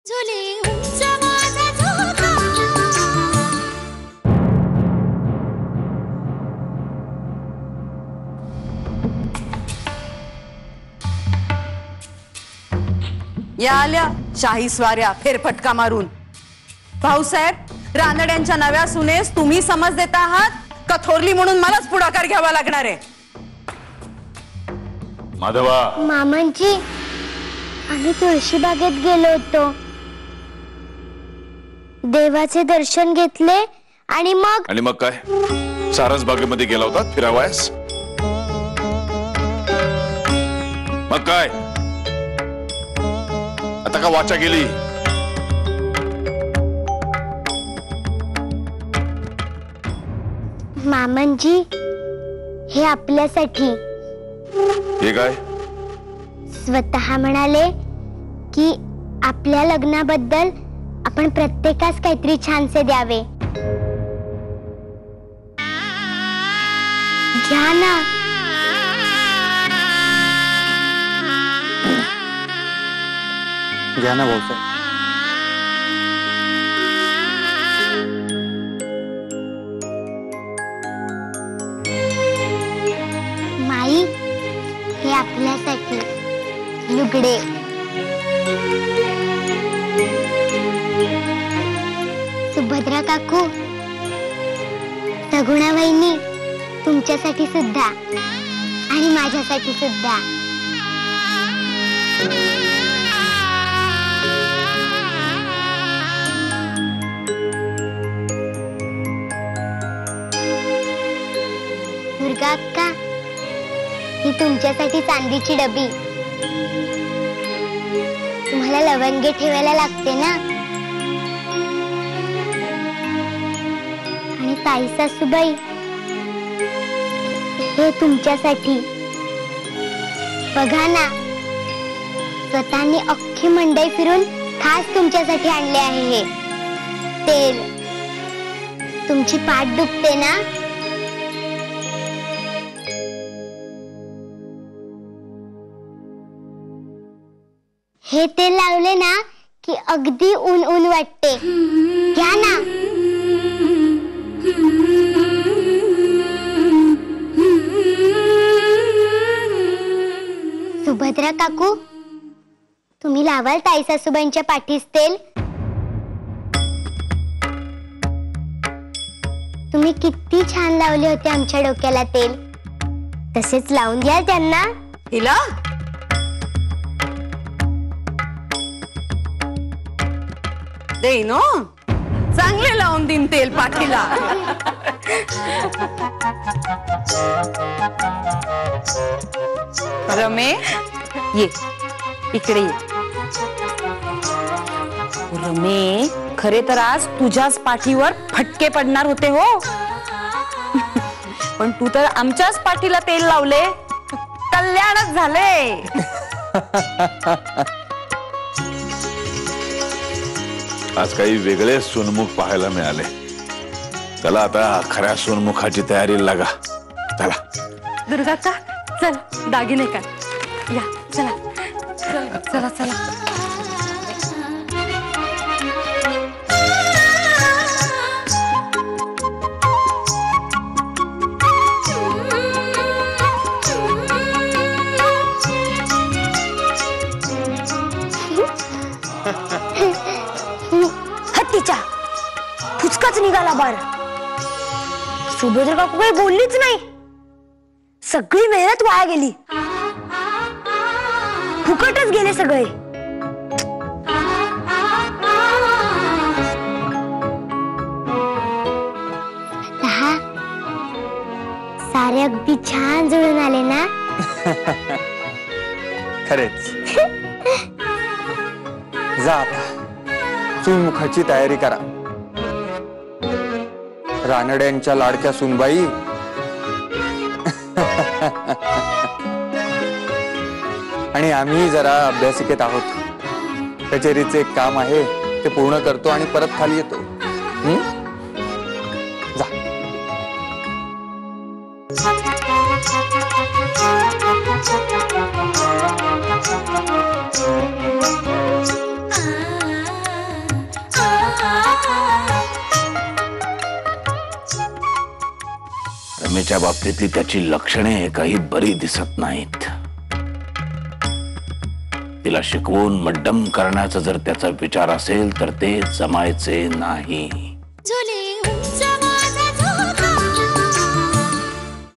या आल्या शाही स्वाऱ्या फेरफटका मारून। भाऊसाहेब, रानड्यांच्या नव्या सुनेस तुम्ही समज देता आहात का थोरली म्हणून मलाच पुढाकार घ्यावा लागणार आहे? माधवा, मामांची आम्ही तुळशीबागेत गेलो होतो, देवाचे दर्शन घेतले आणि मग काय सारस बागेमध्ये गेला होता फिरावयास? मग काय आता का वाचा गेली? मामांजी, हे आपल्यासाठी। हे काय? स्वतः म्हणाले की आपल्या लग्नाबद्दल आपण प्रत्येकास काहीतरी छानसे द्यावे। घ्या ना। घ्या ना भाऊसाहेब। माई, हे आपल्यासाठी लुगडे। सुभद्रा काकू, सगुणा वहिनी, तुमच्यासाठी सुद्धा आणि माझ्यासाठी सुद्धा। दुर्गा अक्का, ही तुमच्यासाठी चांदीची डबी। तुम्हाला लवंगे ठेवायला लागते ना। आणि ताई सासूबाई, हे तुमच्यासाठी। बघा ना, स्वतःने अख्खी मंडई फिरून खास तुमच्यासाठी आणले आहे हे तेल। तुमची पाठ दुखते ना? हे तेल लावले ना की अगदी ऊन ऊन वाटते। घ्या ना। सुभद्रा काकू, तुम्ही लावाल ताई सासूबाईंच्या पाठीस तेल? तुम्ही किती छान लावले होते आमच्या डोक्याला तेल, तसेच लावून द्या त्यांना। हिला देईन हो, चांगले लावून देईन तेल पाठीला। रमे, ये इकडे ये। रमे, खरे तर आज तुझ्याच पाठीवर फटके पडणार होते हो, पण तू तर आमच्याच पाठीला तेल लावले, कल्याणच झाले। आज काही वेगळे सोनमुख पाहायला मिळाले। चला आता खऱ्या सोनमुखाची तयारी लागा। चला दुर्गा का, चल दागिने का, या चला चला चला चला। हत्तीच्या फुचकाच निघाला बार। सुभद्रा काकू काही बोललीच नाही, सगळी मेहनत वाया गेली, फुकटच गेले सगळे। सारे अगदी छान जुळून आले ना? खरेच। जा आता सोनमुखाची तयारी करा। रानड्यांच्या लाडक्या सुनबाई आणि आम्ही जरा अभ्यासिकेत आहोत। कचेरीचे एक काम आहे, ते पूर्ण करतो आणि परत खाली येतो। जा। धर्मेच्या बाबतीतली त्याची लक्षणे काही बरी दिसत नाहीत. तिला शिकवून मड्डम करण्याचा जर त्याचा विचार असेल तर ते जमायचे नाही. झुले उंच